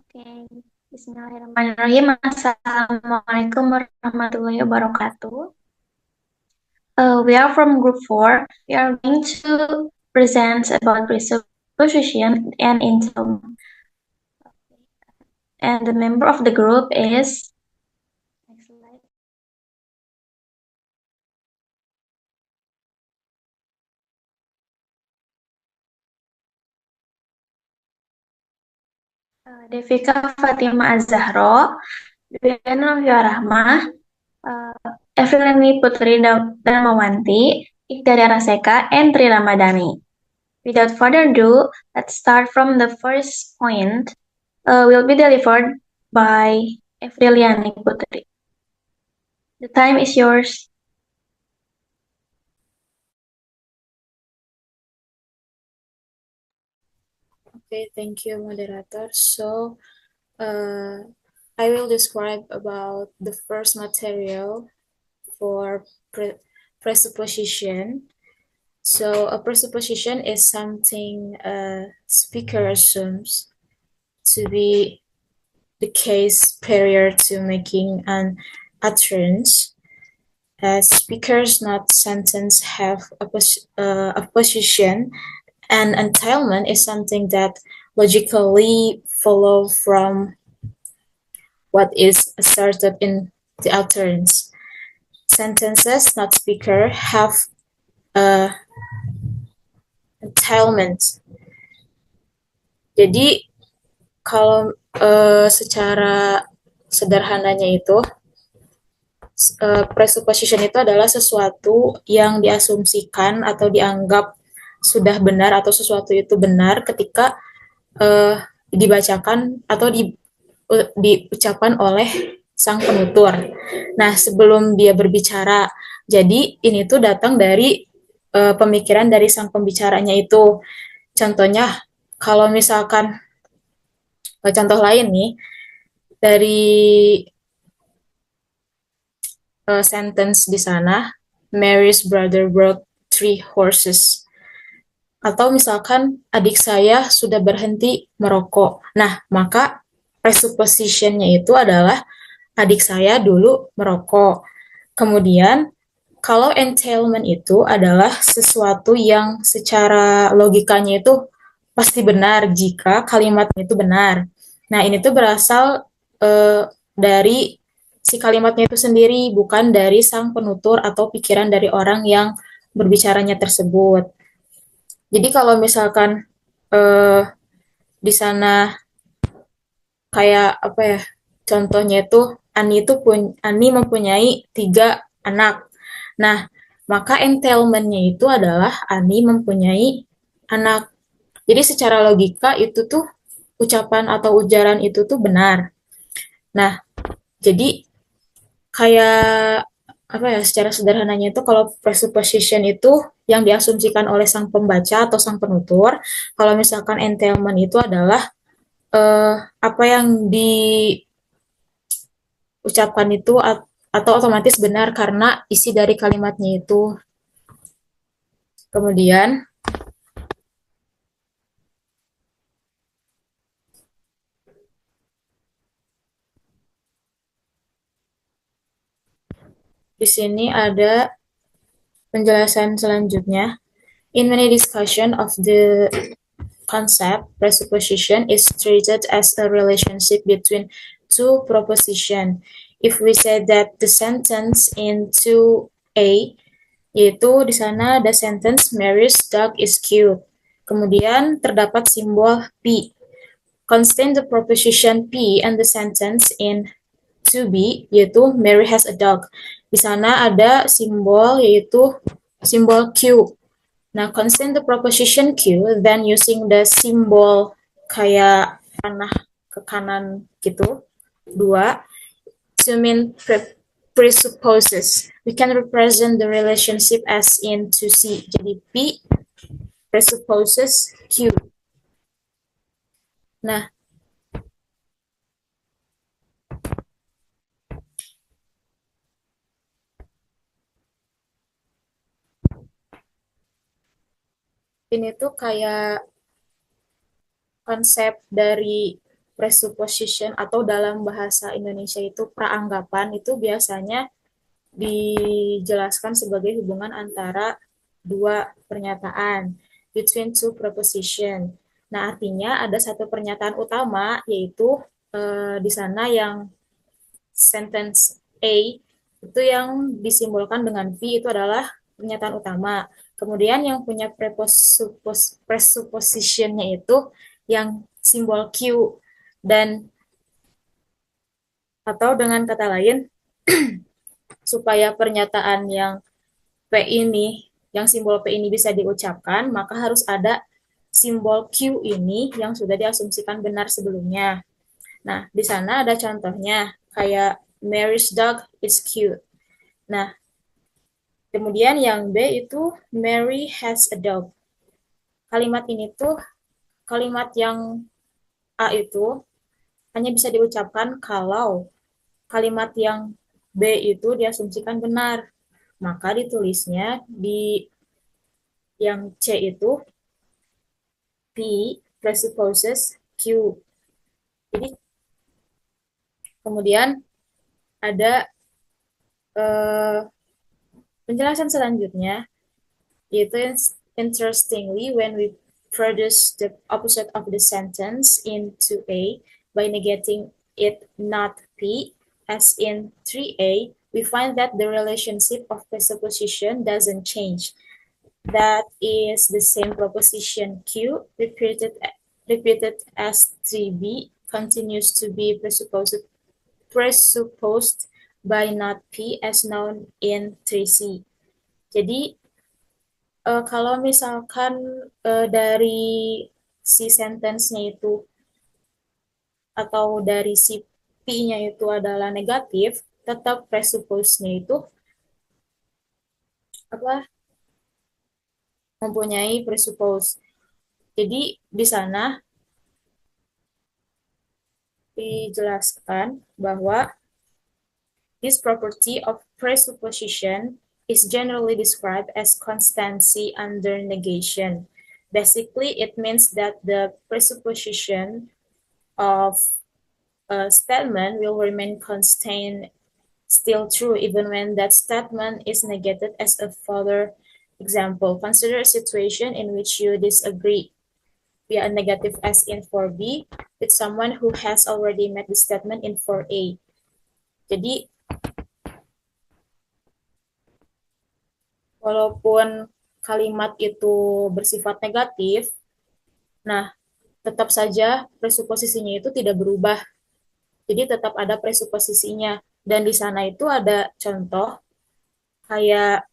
Oke, Bismillahirrahmanirrahim. Assalamualaikum warahmatullahi wabarakatuh. We are from Group 4. We are going to present about presupposition and entailment. And the member of the group is next slide. Devika Fatima Az-Zahro, Duyana Novia Rahmah, Efrileni Putri Darmawanti, Iqdara Raseka, and Tri Ramadhani. Without further ado, let's start from the first point. Will be delivered by Efriliani Putri. The time is yours. Okay, thank you, moderator. So, I will describe about the first material for presupposition. So, a presupposition is something a speaker assumes to be the case prior to making an utterance. As speakers, not sentence, have a position, and entailment is something that logically follow from what is asserted in the utterance. Sentences, not speaker, have a entailment. Jadi kalau secara sederhananya itu presupposition itu adalah sesuatu yang diasumsikan atau dianggap sudah benar atau sesuatu itu benar ketika dibacakan atau diucapkan oleh sang penutur. Nah, sebelum dia berbicara, jadi ini tuh datang dari pemikiran dari sang pembicaranya itu. Contohnya, kalau misalkan contoh lain nih dari sentence di sana, Mary's brother brought 3 horses. Atau misalkan adik saya sudah berhenti merokok. Nah, maka presuppositionnya itu adalah adik saya dulu merokok. Kemudian, kalau entailment itu adalah sesuatu yang secara logikanya itu pasti benar jika kalimatnya itu benar. Nah, ini tuh berasal dari si kalimatnya itu sendiri, bukan dari sang penutur atau pikiran dari orang yang berbicaranya tersebut. Jadi kalau misalkan eh, di sana kayak apa ya, contohnya itu Ani mempunyai 3 anak. Nah, maka entailment-nya itu adalah Ani mempunyai anak. Jadi secara logika itu tuh ucapan atau ujaran itu tuh benar. Nah, jadi kayak apa ya, secara sederhananya itu kalau presupposition itu yang diasumsikan oleh sang pembaca atau sang penutur, kalau misalkan entailment itu adalah apa yang diucapkan itu atau otomatis benar karena isi dari kalimatnya itu. Kemudian di sini ada penjelasan selanjutnya. In many discussion of the concept, presupposition is treated as a relationship between two proposition. If we say that the sentence in 2A, yaitu di sana ada sentence Mary's dog is cute. Kemudian terdapat simbol P. Contain the proposition P and the sentence in 2B, yaitu Mary has a dog. Di sana ada simbol yaitu simbol Q. Nah, contain the proposition Q, then using the symbol kayak panah ke kanan gitu, 2, to mean presupposes. We can represent the relationship as in to C. Jadi P presupposes Q. Nah, ini tuh kayak konsep dari presupposition atau dalam bahasa Indonesia itu praanggapan itu biasanya dijelaskan sebagai hubungan antara dua pernyataan, between two proposition. Nah, artinya ada satu pernyataan utama, yaitu di sana yang sentence A itu yang disimbolkan dengan V itu adalah pernyataan utama. Kemudian yang punya presuppositionnya itu yang simbol Q, dan atau dengan kata lain supaya pernyataan yang P ini, yang simbol P ini bisa diucapkan, maka harus ada simbol Q ini yang sudah diasumsikan benar sebelumnya. Nah, di sana ada contohnya, kayak Mary's dog is cute. Nah, kemudian yang B itu Mary has a dog. Kalimat ini tuh, kalimat yang A itu hanya bisa diucapkan kalau kalimat yang B itu diasumsikan benar. Maka ditulisnya di yang C itu P presupposes Q. Jadi kemudian ada penjelasan selanjutnya, yaitu interestingly when we produce the opposite of the sentence into A by negating it not P, as in 3A, we find that the relationship of presupposition doesn't change. That is the same proposition Q repeated as 3B continues to be presupposed by not P as known in 3C. Jadi kalau misalkan dari si sentence-nya itu atau dari si P-nya itu adalah negatif, tetap presuppose-nya itu apa? Mempunyai presuppose. Jadi di sana dijelaskan bahwa this property of presupposition is generally described as constancy under negation. Basically, it means that the presupposition of a statement will remain constant, still true, even when that statement is negated. As a further example, consider a situation in which you disagree via a negative as in 4B with someone who has already met the statement in 4A. Jadi, walaupun kalimat itu bersifat negatif, nah tetap saja presuposisinya itu tidak berubah. Jadi tetap ada presuposisinya. Dan di sana itu ada contoh kayak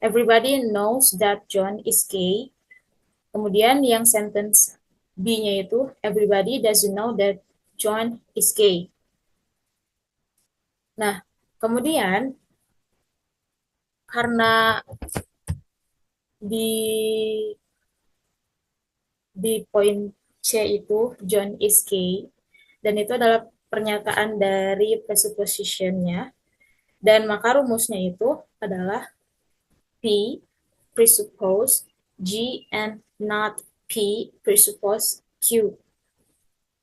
everybody knows that John is gay. Kemudian yang sentence B-nya itu everybody doesn't know that John is gay. Nah, kemudian karena di poin C itu John is gay, dan itu adalah pernyataan dari presupposition-nya, dan maka rumusnya itu adalah P presuppose G and not P presuppose Q.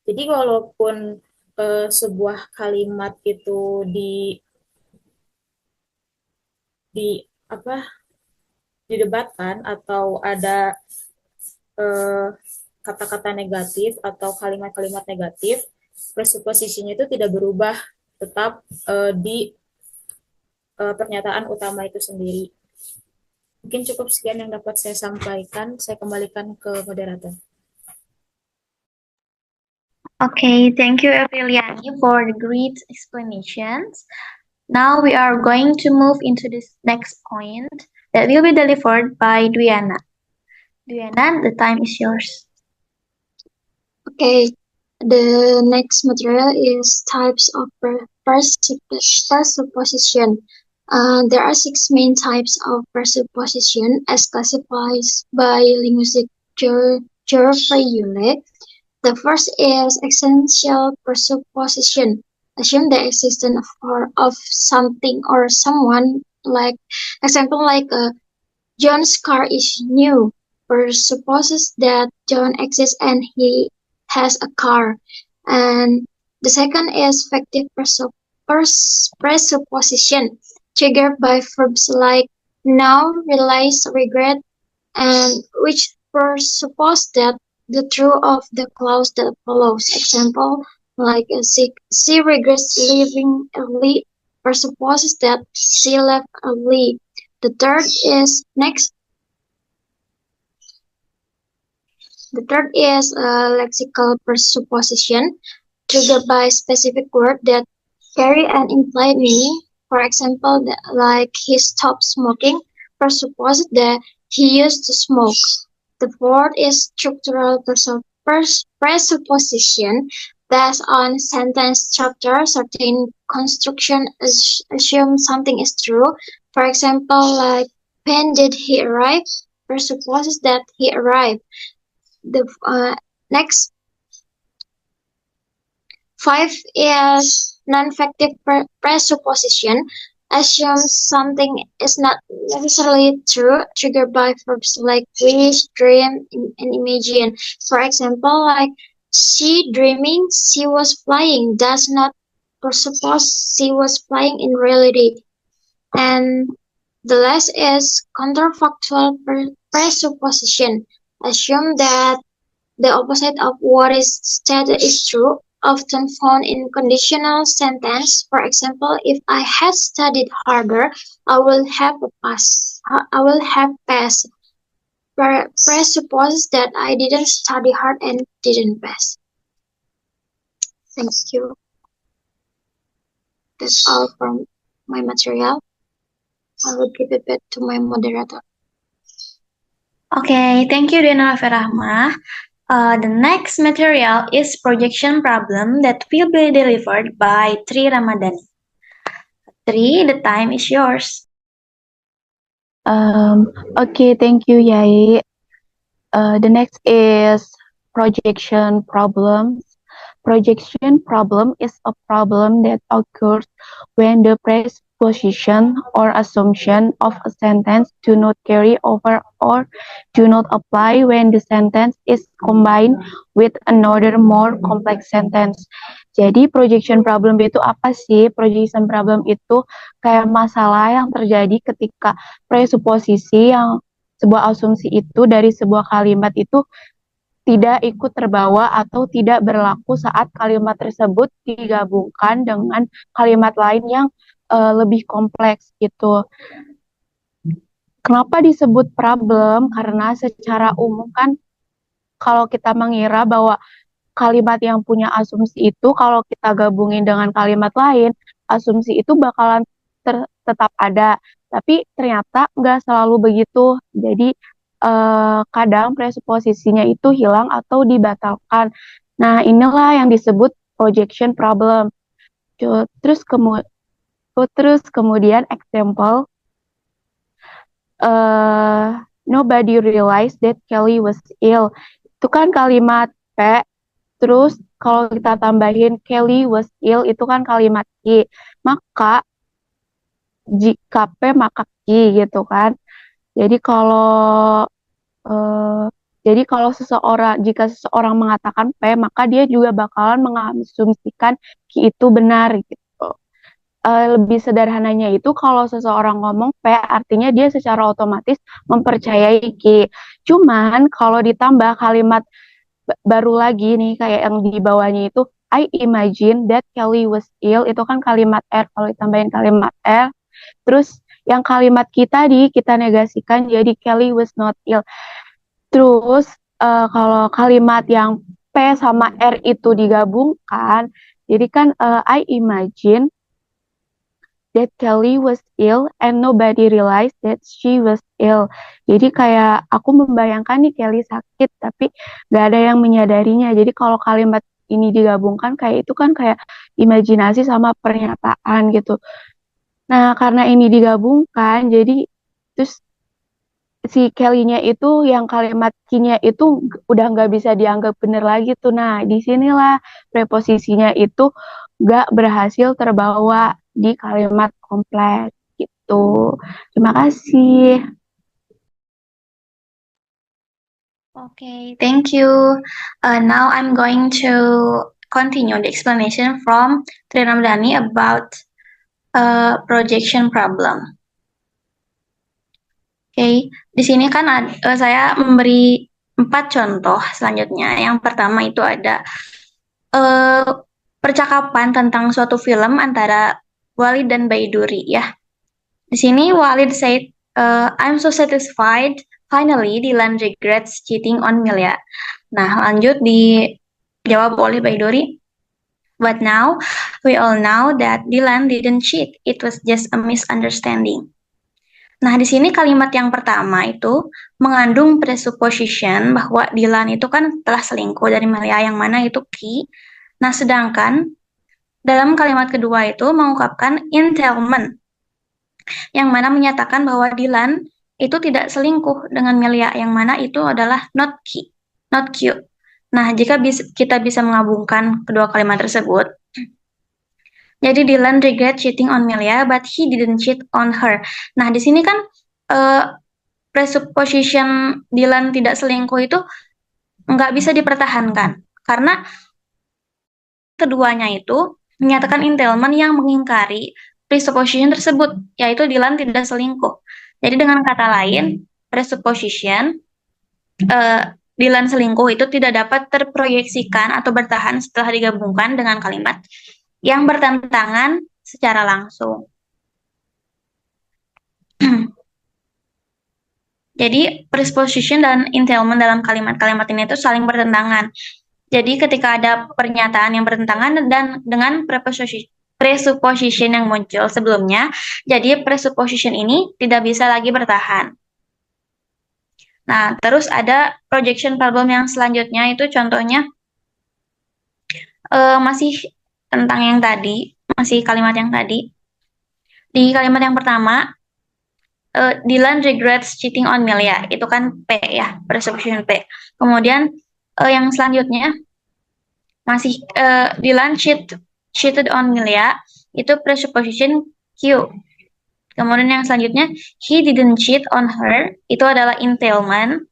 Jadi walaupun sebuah kalimat itu didebatkan atau ada kata-kata negatif atau kalimat-kalimat negatif, presuposisinya itu tidak berubah, tetap di pernyataan utama itu sendiri. Mungkin cukup sekian yang dapat saya sampaikan. Saya kembalikan ke moderator. Okay, thank you, Apriliani, for the great explanations. Now we are going to move into this next point that will be delivered by Dwiana. Dwiana, the time is yours. Okay, the next material is types of presupposition. There are 6 main types of presupposition as classified by linguistic Geoffrey. The first is essential presupposition. Assume the existence of something or someone, like example like John's car is new, presupposes that John exists and he has a car. And the second is factive presupposition, triggered by verbs like now, realize, regret, and which presuppose that the truth of the clause that follows. Example, like she regrets leaving early, presupposes that she left early. The third is next. The third is a lexical presupposition, triggered by specific word that carry an implied meaning. For example, like he stopped smoking, presupposes that he used to smoke. The fourth is structural presupposition based on sentence structure. Certain construction assume something is true. For example, like when did he arrive? Presupposes that he arrived. The next five is non-factive presupposition. Assumes something is not necessarily true, triggered by verbs like wish, dream, and imagine. For example, like she dreaming she was flying does not presuppose she was flying in reality. And the last is counterfactual presupposition. Assume that the opposite of what is stated is true, often found in conditional sentence. For example, if I had studied harder, I will have passed. Presupposes that I didn't study hard and didn't pass. Thank you. That's all from my material. I will give it back to my moderator. Okay, thank you, Dena Rahma. The next material is projection problem that will be delivered by Tri Ramadhani. Tri, the time is yours. Okay, thank you, Yai. The next is projection problems. Projection problem is a problem that occurs when the presupposition or assumption of a sentence do not carry over or do not apply when the sentence is combined with another more complex sentence. Jadi projection problem itu apa sih? Projection problem itu kayak masalah yang terjadi ketika presuposisi yang sebuah asumsi itu dari sebuah kalimat itu tidak ikut terbawa atau tidak berlaku saat kalimat tersebut digabungkan dengan kalimat lain yang lebih kompleks gitu. Kenapa disebut problem? Karena secara umum kan kalau kita mengira bahwa kalimat yang punya asumsi itu kalau kita gabungin dengan kalimat lain, asumsi itu bakalan tetap ada. Tapi ternyata nggak selalu begitu. Jadi kadang presuposisinya itu hilang atau dibatalkan. Nah, inilah yang disebut projection problem. Terus kemudian example, nobody realized that Kelly was ill. Itu kan kalimat P. Terus kalau kita tambahin Kelly was ill itu kan kalimat Q. Maka jika P maka Q gitu kan. Jadi jika seseorang mengatakan P, maka dia juga bakalan mengasumsikan Q itu benar gitu. Lebih sederhananya itu kalau seseorang ngomong P, artinya dia secara otomatis mempercayai Q. Cuman kalau ditambah kalimat baru lagi nih kayak yang di bawahnya itu I imagine that Kelly was ill, itu kan kalimat R. Kalau ditambahin kalimat R, terus yang kalimat kita kita negasikan jadi Kelly was not ill. Terus kalau kalimat yang P sama R itu digabungkan, jadi kan I imagine that Kelly was ill and nobody realized that she was ill. Jadi kayak aku membayangkan nih Kelly sakit tapi gak ada yang menyadarinya. Jadi kalau kalimat ini digabungkan kayak itu kan kayak imajinasi sama pernyataan gitu. Nah, karena ini digabungkan, jadi terus si Kelly-nya itu yang kalimat Q-nya itu udah nggak bisa dianggap bener lagi tuh. Nah, disinilah preposisinya itu nggak berhasil terbawa di kalimat kompleks gitu. Terima kasih. Okay, thank you. Now I'm going to continue the explanation from Tri Ramadhani about projection problem. Oke, di sini kan saya memberi 4 contoh selanjutnya. Yang pertama itu ada percakapan tentang suatu film antara Walid dan Baiduri ya. Di sini Walid said, I'm so satisfied. Finally, Dylan regrets cheating on Milya. Nah, lanjut dijawab oleh Baiduri. But now, we all know that Dylan didn't cheat. It was just a misunderstanding. Nah, di sini kalimat yang pertama itu mengandung presupposition bahwa Dylan itu kan telah selingkuh dari Milya, yang mana itu key. Nah, sedangkan dalam kalimat kedua itu mengungkapkan entailment, yang mana menyatakan bahwa Dylan itu tidak selingkuh dengan Milya, yang mana itu adalah not key, not Q. Nah, jika kita bisa menggabungkan kedua kalimat tersebut, jadi Dylan regret cheating on Milya, but he didn't cheat on her. Nah, di sini kan presupposition Dylan tidak selingkuh itu nggak bisa dipertahankan, karena keduanya itu menyatakan entailment yang mengingkari presupposition tersebut, yaitu Dylan tidak selingkuh. Jadi dengan kata lain, presupposition Dylan selingkuh itu tidak dapat terproyeksikan atau bertahan setelah digabungkan dengan kalimat yang bertentangan secara langsung. Jadi presupposition dan entailment dalam kalimat-kalimat ini itu saling bertentangan. Jadi ketika ada pernyataan yang bertentangan dan dengan presupposition yang muncul sebelumnya, jadi presupposition ini tidak bisa lagi bertahan. Nah, terus ada projection problem yang selanjutnya itu contohnya masih tentang yang tadi, masih kalimat yang tadi. Di kalimat yang pertama, Dylan regrets cheating on Milya. Itu kan P ya, presupposition P. Kemudian yang selanjutnya masih Dylan cheated on Milya, itu presupposition Q. Kemudian yang selanjutnya he didn't cheat on her, itu adalah entailment.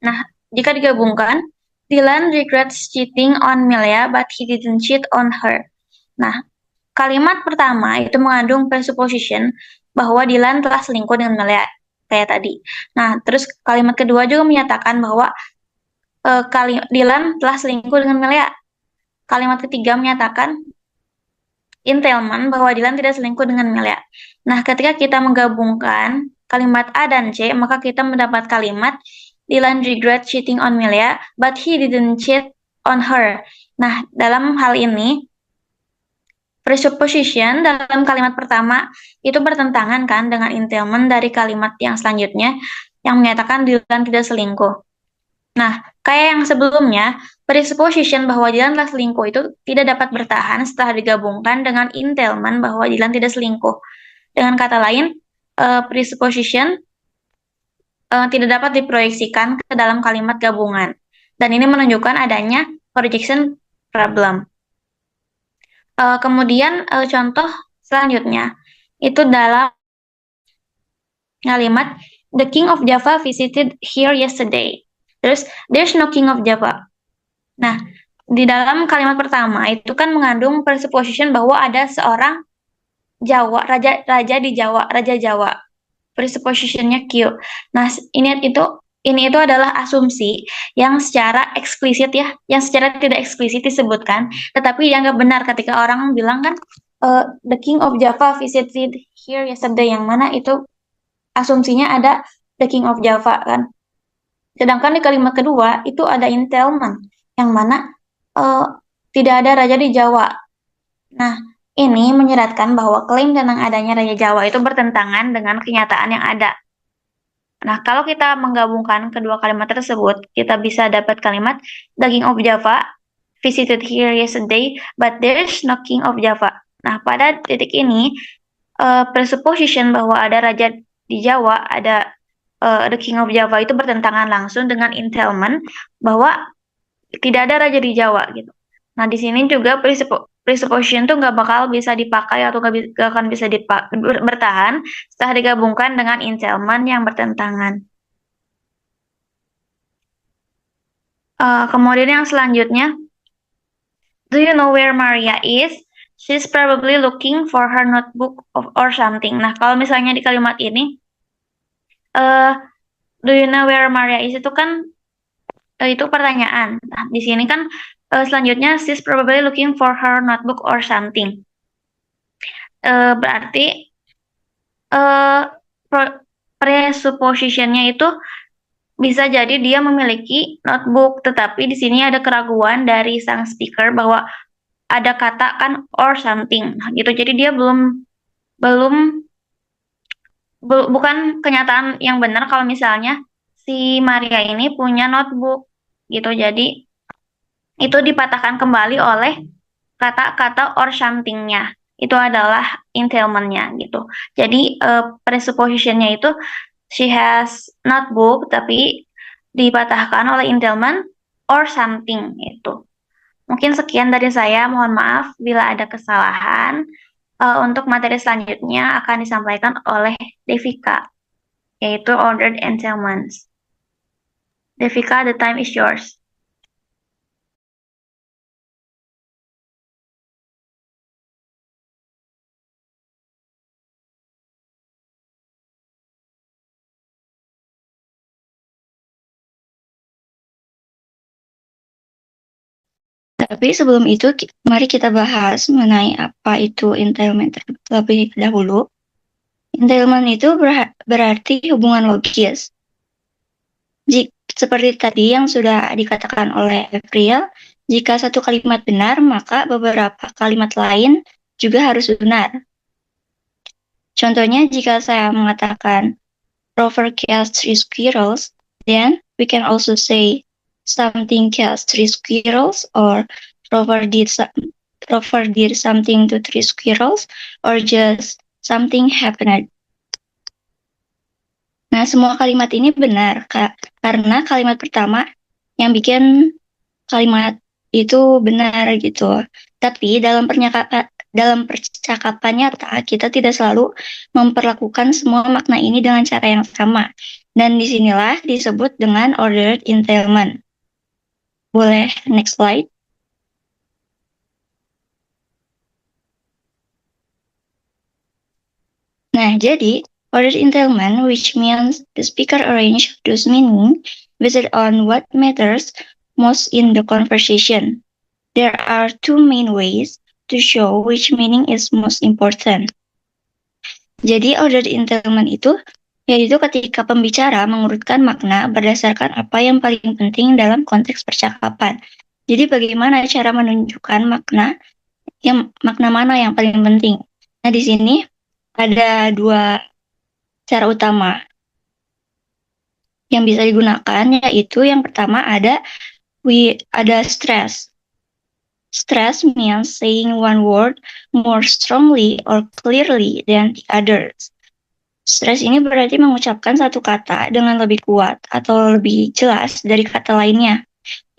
Nah, jika digabungkan Dylan regrets cheating on Milya but he didn't cheat on her. Nah, kalimat pertama itu mengandung presupposition bahwa Dylan telah selingkuh dengan Milya kayak tadi. Nah, terus kalimat kedua juga menyatakan bahwa Dylan telah selingkuh dengan Milya. Kalimat ketiga menyatakan entailment bahwa Dylan tidak selingkuh dengan Milya. Nah, ketika kita menggabungkan kalimat A dan C, maka kita mendapat kalimat Dylan regret cheating on Milya, but he didn't cheat on her. Nah, dalam hal ini, presupposition dalam kalimat pertama itu bertentangan kan dengan entailment dari kalimat yang selanjutnya yang menyatakan Dylan tidak selingkuh. Nah, kayak yang sebelumnya, presupposition bahwa Dylan telah selingkuh itu tidak dapat bertahan setelah digabungkan dengan entailment bahwa Dylan tidak selingkuh. Dengan kata lain, presupposition tidak dapat diproyeksikan ke dalam kalimat gabungan. Dan ini menunjukkan adanya projection problem. Kemudian contoh selanjutnya, itu dalam kalimat The King of Java visited here yesterday. Terus, there's no King of Java. Nah, di dalam kalimat pertama itu kan mengandung presupposition bahwa ada seorang Jawa, raja di Jawa, raja Jawa. Presuppositionnya Q. Nah, ini itu adalah asumsi yang secara eksplisit ya, yang secara tidak eksplisit disebutkan, tetapi dianggap benar ketika orang bilang kan the King of Java visited here yesterday, yang mana itu asumsinya ada the King of Java kan. Sedangkan di kalimat kedua itu ada entailment, yang mana tidak ada raja di Jawa. Nah, ini menyeratkan bahwa klaim tentang adanya raja Jawa itu bertentangan dengan kenyataan yang ada. Nah, kalau kita menggabungkan kedua kalimat tersebut, kita bisa dapat kalimat The King of Java visited here yesterday, but there's no King of Java. Nah, pada titik ini, presupposition bahwa ada raja di Jawa, ada The King of Java itu bertentangan langsung dengan entailment bahwa tidak ada raja di Jawa gitu. Nah, di sini juga presupposition itu nggak bakal bisa dipakai atau nggak akan bisa bertahan setelah digabungkan dengan entailment yang bertentangan. Kemudian yang selanjutnya, Do you know where Maria is? She's probably looking for her notebook or something. Nah, kalau misalnya di kalimat ini, eh do you know where Maria is itu kan itu pertanyaan. Nah, di sini kan selanjutnya she's probably looking for her notebook or something. Berarti presuppositionnya itu bisa jadi dia memiliki notebook, tetapi di sini ada keraguan dari sang speaker bahwa ada kata kan or something, nah, gitu. Jadi dia bukan kenyataan yang benar kalau misalnya si Maria ini punya notebook, gitu. Jadi itu dipatahkan kembali oleh kata-kata or something-nya. Itu adalah entailment-nya gitu. Jadi presupposition-nya itu she has notebook tapi dipatahkan oleh entailment or something itu. Mungkin sekian dari saya. Mohon maaf bila ada kesalahan. Untuk materi selanjutnya akan disampaikan oleh Devika, yaitu ordered entailments. Devika, the time is yours. Tapi sebelum itu, mari kita bahas mengenai apa itu entailment terlebih dahulu. Entailment itu berarti hubungan logis. Seperti tadi yang sudah dikatakan oleh April, jika satu kalimat benar, maka beberapa kalimat lain juga harus benar. Contohnya, jika saya mengatakan Rover kills 3 squirrels, then we can also say something kills 3 squirrels, or Rover did something to 3 squirrels, or just something happened. Nah, semua kalimat ini benar karena kalimat pertama yang bikin kalimat itu benar gitu. Tapi dalam percakapan nyata, kita tidak selalu memperlakukan semua makna ini dengan cara yang sama. Dan disinilah disebut dengan ordered entailment. Boleh next slide? Nah, jadi ordered entailment, which means the speaker arrange those meaning based on what matters most in the conversation. There are two main ways to show which meaning is most important. Jadi ordered entailment itu yaitu ketika pembicara mengurutkan makna berdasarkan apa yang paling penting dalam konteks percakapan. Jadi bagaimana cara menunjukkan makna mana yang paling penting. Nah, di sini ada dua cara utama yang bisa digunakan, yaitu yang pertama ada stress. Stress means saying one word more strongly or clearly than the others. Stress ini berarti mengucapkan satu kata dengan lebih kuat atau lebih jelas dari kata lainnya.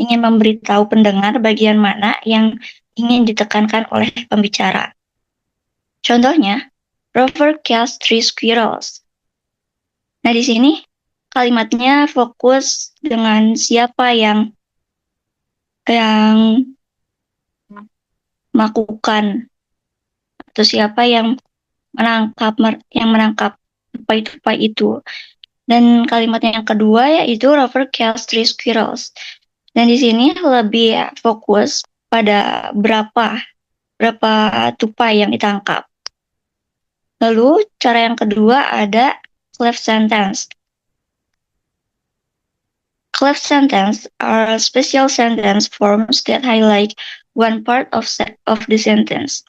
Ingin memberitahu pendengar bagian mana yang ingin ditekankan oleh pembicara. Contohnya, Rover kills 3 squirrels. Nah, di sini kalimatnya fokus dengan siapa yang melakukan atau siapa yang menangkap tupai itu. Dan kalimat yang kedua yaitu Rover kills 3 squirrels. Dan di sini lebih fokus pada berapa tupai yang ditangkap. Lalu cara yang kedua ada cleft sentence. Cleft sentence are special sentence forms that highlight one part of the sentence.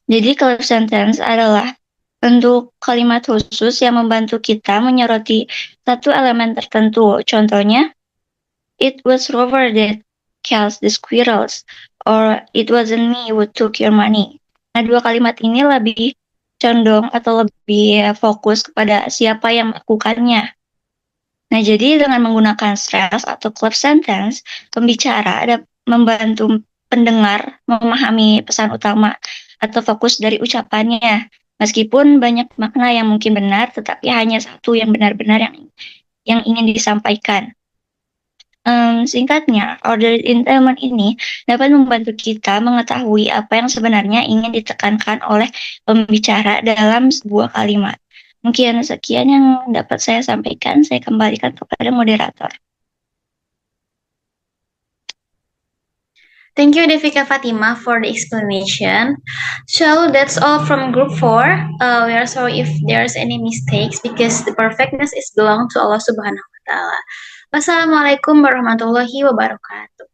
Jadi cleft sentence adalah bentuk kalimat khusus yang membantu kita menyoroti satu elemen tertentu. Contohnya, it was Rover that kills the squirrels, or it wasn't me who took your money. Nah, dua kalimat ini lebih condong atau lebih fokus kepada siapa yang melakukannya. Nah, jadi dengan menggunakan stress atau cleft sentence, pembicara ada membantu pendengar memahami pesan utama atau fokus dari ucapannya. Meskipun banyak makna yang mungkin benar, tetapi hanya satu yang benar-benar yang ingin disampaikan. Singkatnya, ordered entailment ini dapat membantu kita mengetahui apa yang sebenarnya ingin ditekankan oleh pembicara dalam sebuah kalimat. Mungkin sekian yang dapat saya sampaikan. Saya kembalikan kepada moderator. Thank you, Devika Fatima, for the explanation. So that's all from Group 4. We are sorry if there's any mistakes because the perfectness is belong to Allah Subhanahu wa Ta'ala. Wassalamualaikum warahmatullahi wabarakatuh.